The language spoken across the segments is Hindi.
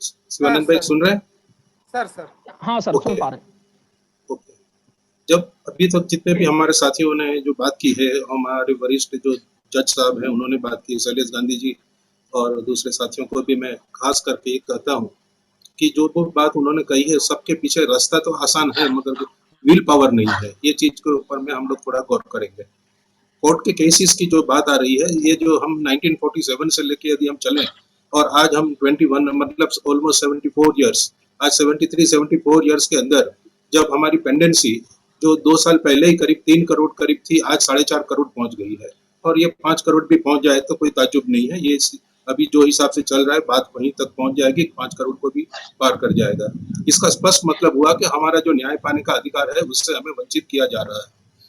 शिवानंद भाई सर सुन रहे हैं? सर सर हाँ सर, ओके सुन पा रहे हैं। ओके। जब अभी तक जितने भी हमारे साथियों ने जो बात की है, हमारे वरिष्ठ जो जज साहब हैं उन्होंने बात की, शैलेश गांधी जी और दूसरे साथियों को भी मैं खास करके एक कहता हूँ कि जो वो बात उन्होंने कही है, सबके पीछे रास्ता तो आसान है मगर विल पावर नहीं है। ये चीज के ऊपर में हम लोग थोड़ा गौर करेंगे। कोर्ट के केसेस की जो बात आ रही है, ये जो हम 1947 से लेके यदि हम चलें और आज हम 21 मतलब ऑलमोस्ट 74 इयर्स, आज 73 74 इयर्स के अंदर जब हमारी पेंडेंसी जो 2 साल पहले ही करीब 3 करोड़ करीब थी, आज 4.5 करोड़ पहुंच गई है। और ये 5 करोड़ भी पहुंच जाए तो कोई ताज्जुब नहीं है। ये अभी जो हिसाब से चल रहा है बात वहीं तक पहुंच जाएगी, 5 करोड़ को भी पार कर जाएगा। इसका स्पष्ट मतलब हुआ कि हमारा जो न्याय पाने का अधिकार है उससे हमें वंचित किया जा रहा है,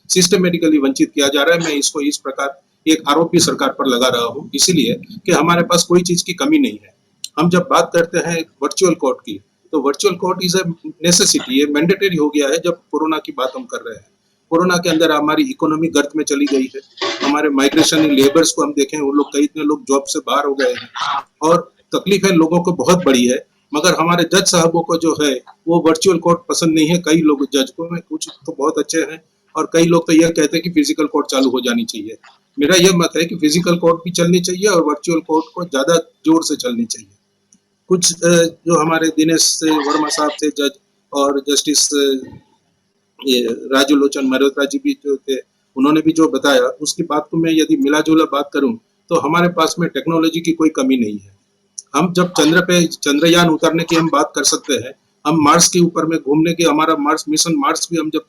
सिस्टमेटिकली वंचित किया जा रहा है। मैं इसको इस प्रकार एक आरोप भी सरकार पर लगा रहा हूँ, इसीलिए कि हमारे पास कोई चीज की कमी नहीं है। हम जब बात करते हैं वर्चुअल कोर्ट की, तो virtual court is a necessity, ये मैंडेटरी हो गया है जब कोरोना की बात हम कर रहे हैं। कोरोना के अंदर हमारी इकोनॉमी गर्त में चली गई है, हमारे माइग्रेशन लेबर्स को हम देखें, वो लोग कई इतने लोग जॉब से बाहर हो गए हैं और तकलीफें लोगों को बहुत बड़ी है। मगर हमारे जज साहबों को जो है वो वर्चुअल कोर्ट पसंद नहीं है। कई लोग जज को में कुछ तो बहुत अच्छे हैं और कई लोग तो यह कहते हैं कि फिजिकल कोर्ट चालू हो जानी चाहिए। मेरा यह मत है कि फिजिकल कोर्ट भी चलनी चाहिए और वर्चुअल कोर्ट को ज्यादा जोर से चलनी चाहिए। कुछ जो हमारे दिनेश वर्मा साहब थे जज, और जस्टिस ये राजू लोचन मल्होत्रा जी भी जो थे, उन्होंने भी जो बताया उसकी बात को मैं यदि मिला जुला बात करूं तो हमारे पास में टेक्नोलॉजी की कोई कमी नहीं है। हम जब चंद्र पे चंद्रयान उतारने की हम बात कर सकते हैं, हम मार्स के ऊपर में घूमने की, हमारा मार्स मिशन मार्स भी हम जब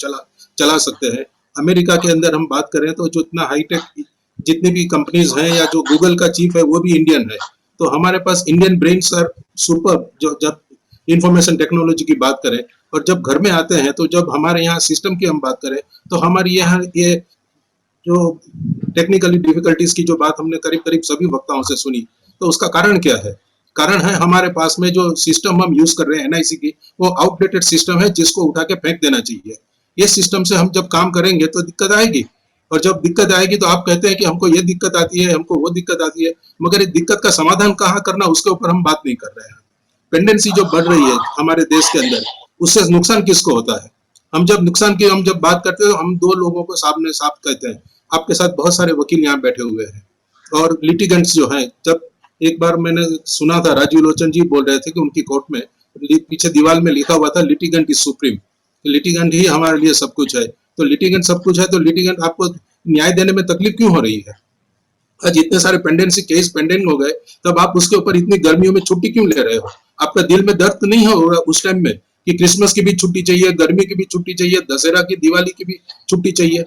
चला सकते हैं। अमेरिका के अंदर हम बात करें तो जो इतना हाईटेक जितनी भी कंपनीज हैं या जो गूगल का चीफ है वो भी इंडियन है। तो हमारे पास इंडियन ब्रेन्स आर सुपर। जो जब इंफॉर्मेशन टेक्नोलॉजी की बात करें और जब घर में आते हैं, तो जब हमारे यहाँ सिस्टम की हम बात करें तो हमारी यहाँ ये जो टेक्निकली डिफिकल्टीज की जो बात हमने करीब करीब सभी वक्ताओं से सुनी, तो उसका कारण क्या है? कारण है हमारे पास में जो सिस्टम हम यूज कर रहे हैं एनआईसी की, वो आउटडेटेड सिस्टम है जिसको उठा के फेंक देना चाहिए। ये सिस्टम से हम जब काम करेंगे तो दिक्कत आएगी, और जब दिक्कत आएगी तो आप कहते हैं कि हमको ये दिक्कत आती है, हमको वो दिक्कत आती है, मगर इस दिक्कत का समाधान कहाँ करना उसके ऊपर हम बात नहीं कर रहे हैं। पेंडेंसी जो बढ़ रही है हमारे देश के अंदर, उससे नुकसान किसको होता है? हम जब नुकसान की हम जब बात करते हैं तो हम दो लोगों को सामने साफ कहते हैं। आपके साथ बहुत सारे वकील यहाँ बैठे हुए हैं और लिटिगेंट्स जो हैं, जब एक बार मैंने सुना था राजीव लोचन जी बोल रहे थे कि उनकी कोर्ट में पीछे दीवार में लिखा हुआ था लिटिगेंट इज सुप्रीम, लिटिगेंट ही हमारे लिए सब कुछ है। तो लिटिगेंट सब कुछ है तो लिटिगेंट आपको न्याय देने में तकलीफ क्यों हो रही है? आज इतने सारे पेंडेंसी केस पेंडिंग हो गए, तब आप उसके ऊपर इतनी गर्मियों में छुट्टी क्यों ले रहे हो? आपका दिल में दर्द नहीं होगा उस टाइम में कि क्रिसमस की भी छुट्टी चाहिए, गर्मी की भी छुट्टी चाहिए, दशहरा की, दिवाली की भी छुट्टी चाहिए?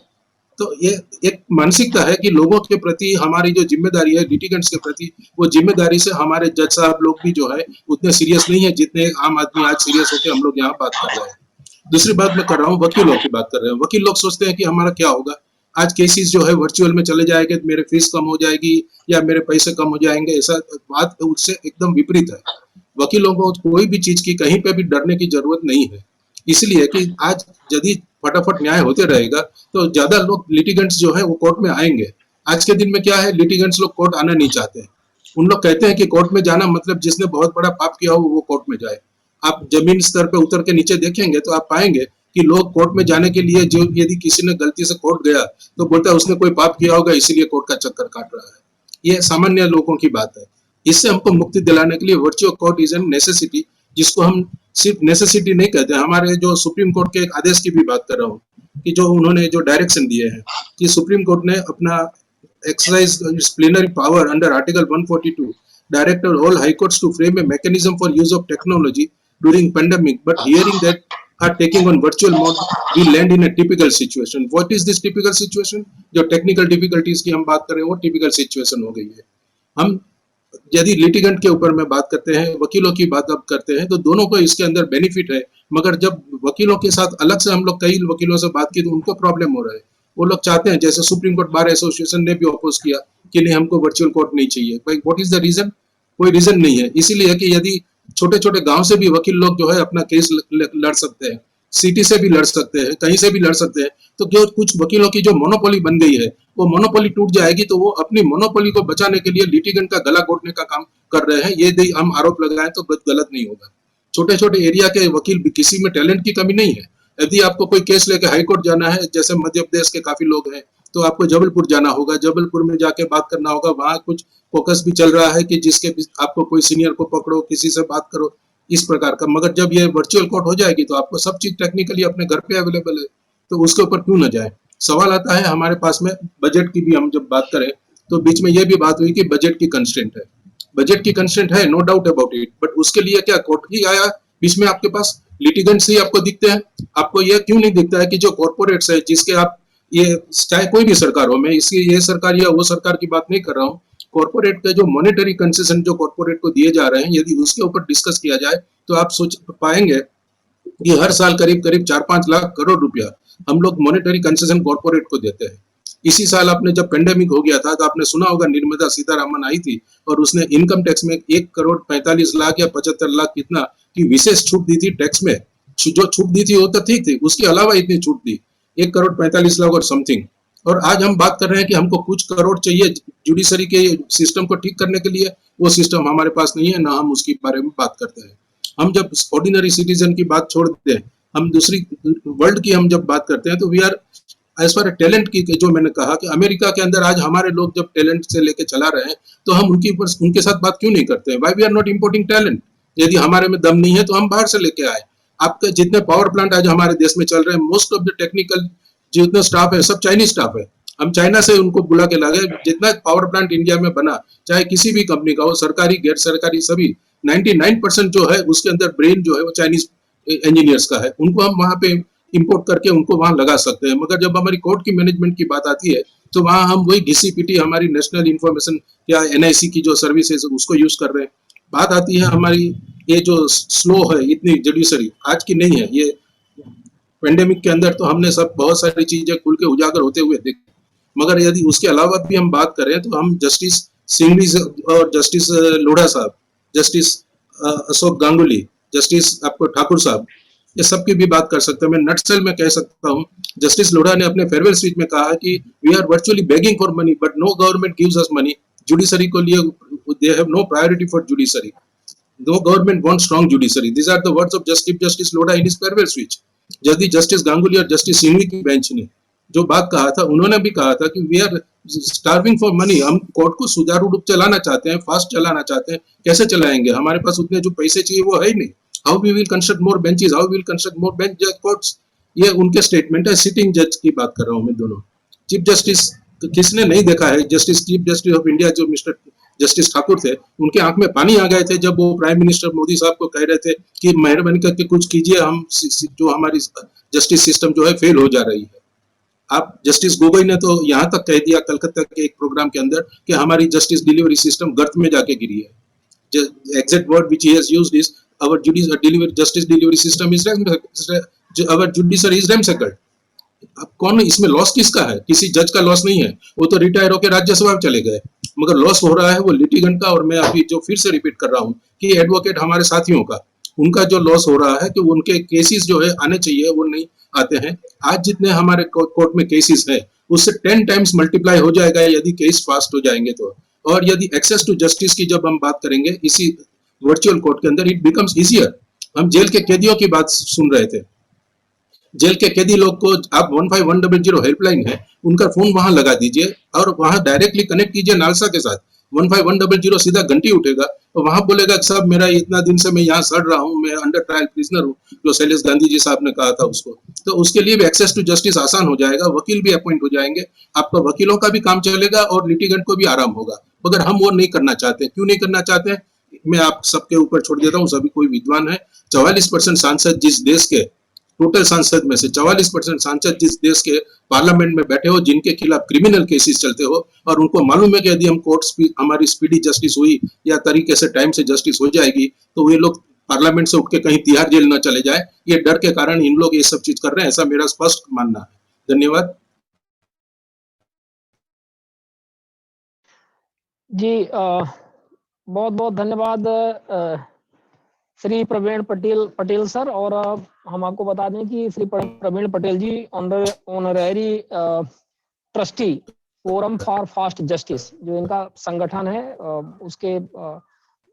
तो ये एक मानसिकता है कि लोगों के प्रति हमारी जो जिम्मेदारी है लिटिगेंट्स के प्रति, वो जिम्मेदारी से हमारे जज साहब लोग भी जो है उतने सीरियस नहीं है जितने आम आदमी आज सीरियस होकर हम लोग यहाँ बात कर रहे हैं। दूसरी बात मैं कर रहा हूँ, वकीलों की बात कर रहे हैं। वकील लोग सोचते हैं कि हमारा क्या होगा, आज केसेस जो है वर्चुअल में चले जाएंगे तो मेरे फीस कम हो जाएगी या मेरे पैसे कम हो जाएंगे। ऐसा बात उससे एकदम विपरीत है। वकीलों को कोई भी चीज की कहीं पे भी डरने की जरूरत नहीं है, इसलिए कि आज यदि फटाफट न्याय होते रहेगा तो ज्यादा लोग लिटिगेंट्स जो है वो कोर्ट में आएंगे। आज के दिन में क्या है, लिटिगेंट्स लोग कोर्ट आना नहीं चाहते। उन लोग कहते हैं कि कोर्ट में जाना मतलब जिसने बहुत बड़ा पाप किया हो वो कोर्ट में जाए। आप जमीन स्तर पे उतर के नीचे देखेंगे तो आप पाएंगे कि लोग कोर्ट में जाने के लिए, जो यदि किसी ने गलती से कोर्ट गया तो बोलता है उसने कोई पाप किया होगा इसीलिए कोर्ट का चक्कर काट रहा है। ये सामान्य लोगों की बात है। इससे हमको मुक्ति दिलाने के लिए virtual court is an necessity, जिसको हम सिर्फ नेसेसिटी नहीं कहते। हमारे जो सुप्रीम कोर्ट के एक आदेश की भी बात कर रहा हूँ कि जो उन्होंने जो डायरेक्शन दिए हैं कि सुप्रीम कोर्ट ने अपना exercise its plenary power under Article 142, directed all high courts to frame a mechanism for use of technology during pandemic. But hearing that are taking on virtual mode, we land in a typical situation. What is this typical situation? जो technical difficulties की हम बात कर रहे हैं वो typical situation हो गई है। हम यदि लिटिगेंट के ऊपर में बात करते हैं, वकीलों की बात अब करते हैं, तो दोनों को इसके अंदर बेनिफिट है। मगर जब वकीलों के साथ अलग से हम लोग कई वकीलों से बात की तो उनको प्रॉब्लम हो रहा है। वो लोग चाहते हैं, जैसे सुप्रीम कोर्ट बार एसोसिएशन ने भी अपोज किया कि नहीं हमको वर्चुअल कोर्ट नहीं चाहिए। भाई व्हाट इज द रीजन? कोई रीजन नहीं है। इसीलिए कि यदि छोटे छोटे गांव से भी वकील लोग जो है अपना केस लड़ सकते हैं, सिटी से भी लड़ सकते हैं, कहीं से भी लड़ सकते हैं। तो जो कुछ वकीलों की जो मोनोपोली बन गई है, वो मोनोपोली टूट जाएगी, तो वो अपनी मोनोपोली को बचाने के लिए लिटिगेंट का गला घोटने का काम कर रहे हैं। ये हम आरोप लगाएं तो गलत नहीं होगा। छोटे छोटे एरिया के वकील भी, किसी में टैलेंट की कमी नहीं है। यदि आपको कोई केस लेके हाईकोर्ट जाना है, जैसे मध्य प्रदेश के काफी लोग हैं, तो आपको जबलपुर जाना होगा, जबलपुर में जाके बात करना होगा। वहां कुछ फोकस भी चल रहा है कि जिसके आपको कोई सीनियर को पकड़ो, किसी से बात करो, इस प्रकार का। मगर जब ये वर्चुअल कोर्ट हो जाएगी तो आपको सब चीज टेक्निकली अपने घर पे अवेलेबल है, तो उसके ऊपर क्यों ना जाए। सवाल आता है हमारे पास में बजट की भी। हम जब बात करें तो बीच में ये भी बात हुई कि बजट की कंस्ट्रेंट है। बजट की कंस्ट्रेंट है, no doubt about it, but उसके लिए क्या कोर्ट ही आया बीच में? आपके पास लिटिगेंट्स ही आपको दिखते हैं। आपको यह क्यों नहीं दिखता है कि जो कॉर्पोरेट्स है, जिसके आप, ये चाहे कोई भी सरकार हो, मैं इसकी ये सरकार या वो सरकार की बात नहीं कर रहा हूँ, कॉर्पोरेट के जो मॉनेटरी कंसेशन जो कॉर्पोरेट को दिए जा रहे हैं, यदि उसके ऊपर डिस्कस किया जाए तो आप सोच पाएंगे कि हर साल करीब करीब 4-5 लाख करोड़ रुपया हम लोग मॉनेटरी कंसेशन कॉर्पोरेट को देते हैं। इसी साल आपने जब पेंडेमिक हो गया था तो आपने सुना होगा, निर्मला सीतारामन आई थी और उसने इनकम टैक्स में 1,45,00,000 या 75 लाख कितना की विशेष छूट दी थी टैक्स में। जो छूट दी थी वो तो ठीक थी, उसके अलावा इतनी छूट दी, 1,45,00,000 और समथिंग। और आज हम बात कर रहे हैं कि हमको कुछ करोड़ चाहिए जुडिशरी के सिस्टम को ठीक करने के लिए। वो सिस्टम हमारे पास नहीं है, ना हम उसके बारे में बात करते हैं। हम जब ऑर्डिनरी सिटीजन की बात छोड़ देते हैं, हम दूसरी वर्ल्ड की हम जब बात करते हैं, तो we are as far talent की, जो मैंने कहा कि अमेरिका के अंदर आज हमारे लोग जब टैलेंट से लेके चला रहे हैं, तो हम उनके साथ बात क्यों नहीं करते हैं? Why we are not importing talent? यदि हमारे में दम नहीं है तो हम बाहर से लेके आए। आपके जितने पावर प्लांट आज हमारे देश में चल रहे हैं, मोस्ट ऑफ द टेक्निकल जितना स्टाफ है सब चाइनीज स्टाफ है। हम चाइना से उनको बुला के लाए। जितना पावर प्लांट इंडिया में बना, चाहे किसी भी कंपनी का हो, सरकारी गैर सरकारी, सभी 99% जो है उसके अंदर ब्रेन जो है वो चाइनीज इंजीनियर्स का है। उनको हम वहां पे इंपोर्ट करके उनको वहां लगा सकते हैं। मगर जब हमारी कोर्ट की मैनेजमेंट की बात आती है तो वहां हम वही डीसीपीटी, हमारी नेशनल इंफॉर्मेशन या एनआईसी की जो सर्विसेज उसको यूज कर रहे हैं। बात आती है हमारी ये जो स्लो है इतनी जुडिशरी, आज की नहीं है ये। पेंडेमिक के अंदर तो हमने सब बहुत सारी चीजें खुल के उजागर होते हुए देखी। मगर यदि उसके अलावा भी हम बात करें तो हम जस्टिस सिंघवी और जस्टिस लोढ़ा साहब, जस्टिस अशोक गांगुली, जस्टिस आपको ठाकुर साहब, ये सब की भी बात कर सकते हैं। मैं नटसेल में कह सकता हूँ, जस्टिस लोढ़ा ने अपने फेयरवेल स्पीच में कहा कि we are virtually begging for money but no government gives us money. Judiciary को लिए they have no priority for judiciary, no government want strong judiciary. These are the words of justice Lodha in his farewell speech. यदि जस्टिस गांगुली और जस्टिस सिंघवी की बेंच ने जो बात कहा था, उन्होंने भी कहा था कि we are starving for money. हम कोर्ट को सुचारू रूप चलाना चाहते हैं, फास्ट चलाना चाहते हैं। कैसे चलाएंगे? हमारे पास उतने जो पैसे चाहिए वो है ही नहीं। How we will construct more benches, how we will construct more bench जज कोर्ट्स? ये उनके स्टेटमेंट है। सिटिंग जज की बात कर रहा हूं मैं, दोनों चीफ जस्टिस। किसने नहीं देखा है चीफ जस्टिस ऑफ इंडिया जो मिस्टर जस्टिस ठाकुर थे, उनके आंख में पानी आ गए थे जब वो प्राइम मिनिस्टर मोदी साहब को कह रहे थे कि मेहरबानी करके कुछ कीजिए, हम जो हमारी जस्टिस सिस्टम जो है फेल हो जा रही है। आप जस्टिस गोगोई ने तो यहाँ तक कह दिया कलकत्ता के एक प्रोग्राम के अंदर कि हमारी जस्टिस डिलीवरी सिस्टम गर्त में जाके गिरी है। Exact word which he has used is our justice delivery system is our judiciary is ramshackled. अब कौन, इसमें लॉस किसका है? किसी जज का लॉस नहीं है, वो तो रिटायर होकर राज्यसभा में चले गए। मगर लॉस हो रहा है वो लिटिगेंट का। और मैं अभी जो फिर से रिपीट कर रहा हूँ कि एडवोकेट हमारे साथियों का, उनका जो लॉस हो रहा है कि उनके केसेस जो है आने चाहिए वो नहीं आते हैं। आज जितने हमारे कोर्ट में केसेस है उससे 10 टाइम्स मल्टीप्लाई हो जाएगा यदि केस फास्ट हो जाएंगे तो। और यदि एक्सेस टू जस्टिस की जब हम बात करेंगे इसी वर्चुअल कोर्ट के अंदर, इट बिकम्स इजियर। हम जेल के कैदियों की बात सुन रहे थे। जेल के कैदी लोग को आप 15100 हेल्पलाइन है, उनका फोन वहां लगा दीजिए और वहां डायरेक्टली कनेक्ट कीजिए नालसा के साथ। 15100 सीधा घंटी उठेगा और वहां बोलेगा साहब मेरा इतना दिन से मैं यहाँ सड़ रहा हूँ, मैं अंडर ट्रायल प्रिजनर हूँ, जो शैलेश गांधी जी साहब ने कहा था उसको। तो उसके लिए भी एक्सेस टू जस्टिस आसान हो जाएगा, वकील भी अपॉइंट हो जाएंगे, आपका वकीलों का भी काम चलेगा और लिटिगेंट को भी आराम होगा। मगर हम वो नहीं करना चाहते। क्यों नहीं करना चाहते? मैं आप सबके ऊपर छोड़ देता हूँ, सभी कोई विद्वान है। 44% सांसद जिस देश के टोटल सांसद में से 44% सांसद जिस देश के पार्लियामेंट में बैठे हो, जिनके खिलाफ क्रिमिनल केसेस चलते हो, और उनको मालूम है कि यदि हम हमारी स्पीडी जस्टिस हुई या तरीके से टाइम से जस्टिस हो जाएगी तो ये लोग पार्लियामेंट से उठ के कहीं तिहाड़ जेल न चले जाए, ये डर के कारण इन लोग ये सब चीज कर रहे हैं, ऐसा मेरा स्पष्ट मानना है। धन्यवाद जी। बहुत बहुत धन्यवाद श्री प्रवीण पटेल सर। और हम आपको बता दें कि Shri Praveen Patel ji honorary trustee forum for fast justice, जो इनका संगठन है, उसके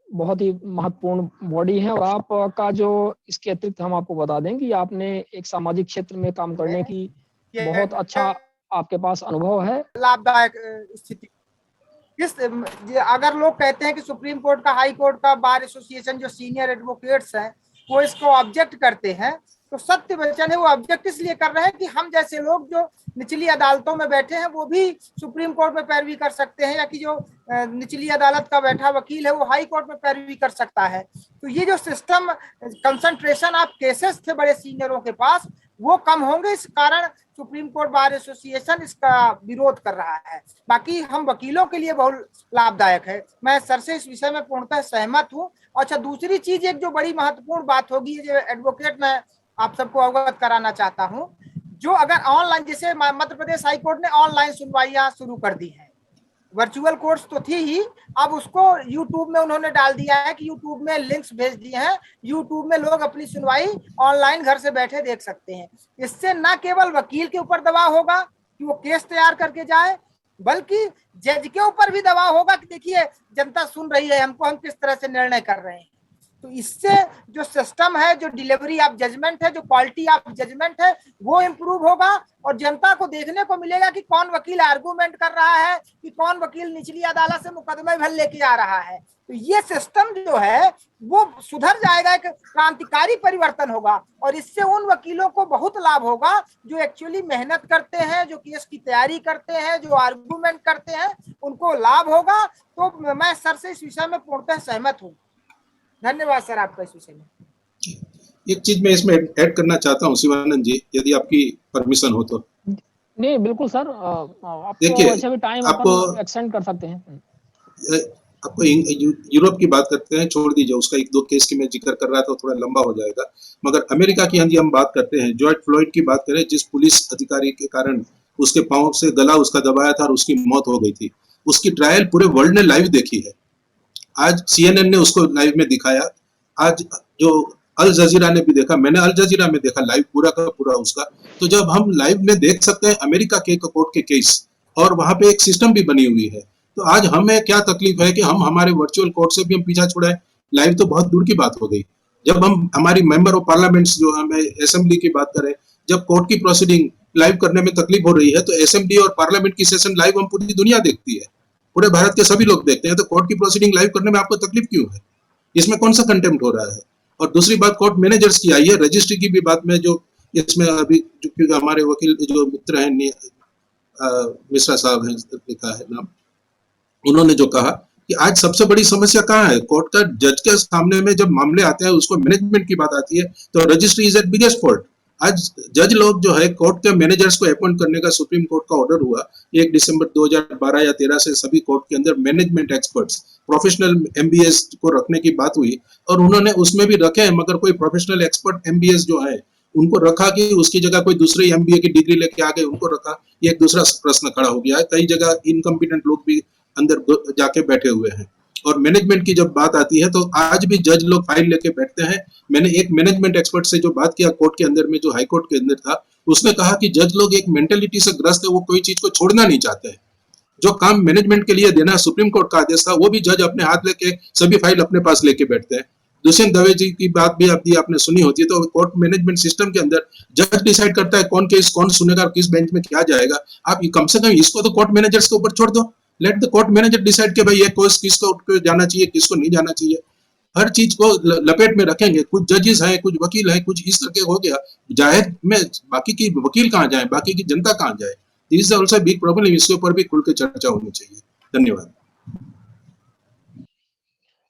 बहुत ही महत्वपूर्ण बॉडी है। और आपका जो इसके अतिरिक्त हम आपको बता दें कि आपने एक सामाजिक क्षेत्र में काम करने की बहुत अच्छा आपके पास अनुभव है। लाभदायक स्थिति अगर लोग कहते हैं कि सुप्रीम कोर्ट का, हाई कोर्ट का, बार एसोसिएशन जो सीनियर एडवोकेट्स हैं वो इसको ऑब्जेक्ट करते हैं, तो सत्य वचन है वो ऑब्जेक्ट इसलिए कर रहे हैं कि हम जैसे लोग जो निचली अदालतों में बैठे हैं वो भी सुप्रीम कोर्ट में पैरवी कर सकते हैं, या कि जो निचली अदालत का बैठा वकील है वो हाई कोर्ट में पैरवी कर सकता है। तो ये जो सिस्टम कंसंट्रेशन ऑफ केसेस थे बड़े सीनियरों के पास वो कम होंगे, इस कारण सुप्रीम कोर्ट बार एसोसिएशन इसका विरोध कर रहा है। बाकी हम वकीलों के लिए बहुत लाभदायक है। मैं सर से इस विषय में पूर्णतः सहमत हूँ। अच्छा, दूसरी चीज एक जो बड़ी महत्वपूर्ण बात होगी, जो एडवोकेट मैं आप सबको अवगत कराना चाहता हूँ, जो अगर ऑनलाइन, जैसे मध्य प्रदेश हाईकोर्ट ने ऑनलाइन सुनवाइयां शुरू कर दी है, वर्चुअल कोर्स तो थी ही, अब उसको यूट्यूब में उन्होंने डाल दिया है कि यूट्यूब में लिंक्स भेज दिए हैं, यूट्यूब में लोग अपनी सुनवाई ऑनलाइन घर से बैठे देख सकते हैं। इससे न केवल वकील के ऊपर दबाव होगा कि वो केस तैयार करके जाए, बल्कि जज के ऊपर भी दबाव होगा कि देखिए जनता सुन रही है हमको, हम किस तरह से निर्णय कर रहे हैं। तो इससे जो सिस्टम है, जो डिलीवरी ऑफ जजमेंट है, जो क्वालिटी ऑफ जजमेंट है, वो इम्प्रूव होगा और जनता को देखने को मिलेगा कि कौन वकील आर्गूमेंट कर रहा है, कि कौन वकील निचली अदालत से मुकदमे भर लेके आ रहा है। तो ये सिस्टम जो है वो सुधर जाएगा, एक क्रांतिकारी परिवर्तन होगा और इससे उन वकीलों को बहुत लाभ होगा जो एक्चुअली मेहनत करते हैं, जो केस की तैयारी करते हैं, जो आर्गूमेंट करते हैं, उनको लाभ होगा। तो मैं सर से इस विषय में पूर्णतः सहमत हूँ। धन्यवाद सर आपका इस विषय में। एक चीज मैं इसमें ऐड करना चाहता हूँ शिवानंद जी, यदि आपकी परमिशन हो तो। नहीं बिल्कुल सर, देखिए, आपको वैसे भी टाइम अपन एक्सटेंड कर सकते हैं। आपको यूरोप की बात करते हैं, छोड़ दीजिए, उसका एक दो केस की मैं जिक्र कर रहा था, थोड़ा लंबा हो जाएगा। मगर अमेरिका की यदि हम बात करते हैं, जॉर्ज फ्लॉयड की बात करें, जिस पुलिस अधिकारी के कारण उसके पांव से गला उसका दबाया था और उसकी मौत हो गई थी, उसकी ट्रायल पूरे वर्ल्ड ने लाइव देखी है। आज CNN ने उसको लाइव में दिखाया, आज जो अल जजीरा ने भी देखा, मैंने अल जजीरा में देखा लाइव पूरा का पूरा उसका। तो जब हम लाइव में देख सकते हैं अमेरिका के कोर्ट के केस, और वहां पे एक सिस्टम भी बनी हुई है, तो आज हमें क्या तकलीफ है कि हम हमारे वर्चुअल कोर्ट से भी हम पीछा छुड़ाएं। लाइव तो बहुत दूर की बात हो गई। जब हम हमारी मेंबर ऑफ पार्लियामेंट्स जो हमें असेंबली की बात करें, जब कोर्ट की प्रोसीडिंग लाइव करने में तकलीफ हो रही है, तो असेंबली और पार्लियामेंट की सेशन लाइव हम पूरी दुनिया देखती है, पूरे भारत के सभी लोग देखते हैं, तो कोर्ट की प्रोसीडिंग लाइव करने में आपको तकलीफ क्यों है? इसमें कौन सा कंटेम्प्ट हो रहा है? और दूसरी बात कोर्ट मैनेजर्स की आई है, रजिस्ट्री की भी बात में, जो इसमें अभी क्योंकि हमारे वकील जो मित्र हैं मिश्रा साहब हैं, लिखा है नाम, उन्होंने जो कहा कि आज सबसे बड़ी समस्या कहाँ है, कोर्ट का जज के सामने में जब मामले आते हैं, उसको मैनेजमेंट की बात आती है, तो registry is at biggest fault. आज जज लोग जो है कोर्ट के मैनेजर्स को अपॉइंट करने का सुप्रीम कोर्ट का ऑर्डर हुआ 1 दिसंबर 2012 या 13 से, सभी कोर्ट के अंदर मैनेजमेंट एक्सपर्ट्स, प्रोफेशनल MBS को रखने की बात हुई, और उन्होंने उसमें भी रखे हैं, मगर कोई प्रोफेशनल एक्सपर्ट MBS जो है उनको रखा कि उसकी जगह कोई दूसरी MBA की डिग्री लेके आ गए, उनको रखा, ये एक दूसरा प्रश्न खड़ा हो गया है। कई जगह इनकम्पिटेंट लोग भी अंदर जाके बैठे हुए हैं। और मैनेजमेंट की जब बात आती है, तो आज भी जज लोग फाइल लेके बैठते हैं। मैंने एक मैनेजमेंट एक्सपर्ट से जो बात किया कोर्ट के अंदर में, जो हाई कोर्ट के अंदर था, उसने कहा कि जज लोग एक मेंटेलिटी से ग्रस्त है, वो कोई चीज को छोड़ना नहीं चाहते हैं। जो काम मैनेजमेंट के लिए देना सुप्रीम कोर्ट का आदेश था, वो भी जज अपने हाथ लेके सभी फाइल अपने पास लेके बैठते हैं। दुष्यंत दवे जी की बात भी आपने सुनी होती है, तो कोर्ट मैनेजमेंट सिस्टम के अंदर जज डिसाइड करता है कौन केस कौन सुनेगा, किस बेंच में क्या जाएगा। आप कम से कम इसको तो कोर्ट मैनेजर्स के ऊपर छोड़ दो, let the court manager decide कि भाई ये केस किसको जाना चाहिए, किसको नहीं जाना चाहिए। हर चीज को लपेट में रखेंगे, कुछ जजेस हैं, कुछ वकील हैं, कुछ इस तरह के हो गया, जाहिर में बाकी की वकील कहाँ जाए, बाकी की जनता कहाँ जाए? This is also big problem, इसके ऊपर भी खुल के चर्चा होनी चाहिए। धन्यवाद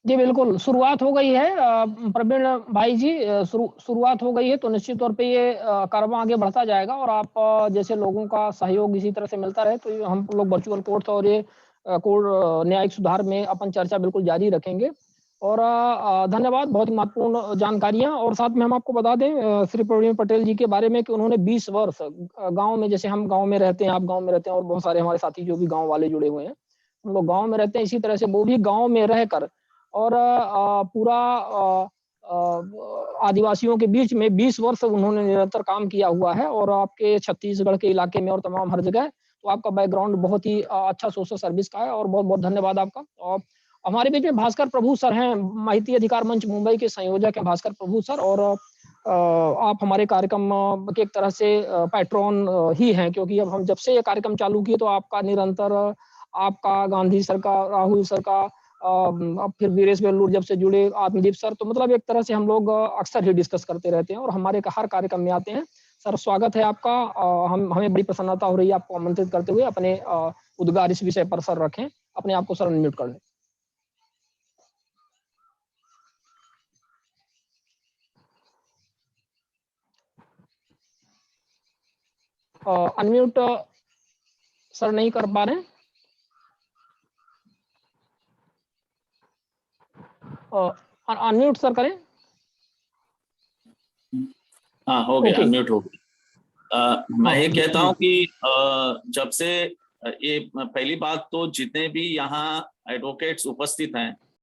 जी बिल्कुल, शुरुआत हो गई है प्रवीण भाई जी, शुरुआत हो गई है, तो निश्चित तौर पे ये कारवां आगे बढ़ता जाएगा, और आप जैसे लोगों का सहयोग इसी तरह से मिलता रहे, तो हम लोग वर्चुअल कोर्ट और ये कोर्ट न्यायिक सुधार में अपन चर्चा बिल्कुल जारी रखेंगे। और धन्यवाद, बहुत ही महत्वपूर्ण जानकारियां। और साथ में हम आपको बता दें श्री प्रवीण पटेल जी के बारे में कि उन्होंने 20 वर्ष गांव में, जैसे हम गांव में रहते हैं, आप गांव में रहते हैं, और बहुत सारे हमारे साथी जो भी गांव वाले जुड़े हुए हैं, हम लोग गांव में रहते हैं, इसी तरह से वो भी गांव में रहकर और पूरा आदिवासियों के बीच में 20 वर्ष उन्होंने निरंतर काम किया हुआ है और आपके छत्तीसगढ़ के इलाके में और तमाम हर जगह, तो आपका बैकग्राउंड बहुत ही अच्छा सोशल सर्विस का है और बहुत-बहुत धन्यवाद आपका। और हमारे बीच में भास्कर प्रभु सर हैं, माहिती अधिकार मंच मुंबई के संयोजक हैं भास्कर प्रभु सर, और आप हमारे कार्यक्रम के एक तरह से पैट्रॉन ही हैं, क्योंकि अब हम जब से ये कार्यक्रम चालू किए तो आपका निरंतर, आपका गांधी सर का, राहुल सर का, अब फिर वीरेश बेल्लूर जब से जुड़े, आत्मदीप सर, तो मतलब एक तरह से हम लोग अक्सर ही डिस्कस करते रहते हैं और हमारे हर कार्यक्रम में आते हैं। सर स्वागत है आपका। हमें बड़ी प्रसन्नता हो रही है आपको आमंत्रित करते हुए। अपने उद्गार इस विषय पर सर रखें, अपने आप को सर अनम्यूट कर लें। अनम्यूट सर नहीं कर पा रहे हैं। अनम्यूट सर करें। हाँ हो गया, अनम्यूट हो गया। मैं ये कहता हूँ कि जब से ये पहली बात तो जितने भी यहाँ एडवोकेट्स उपस्थित हैं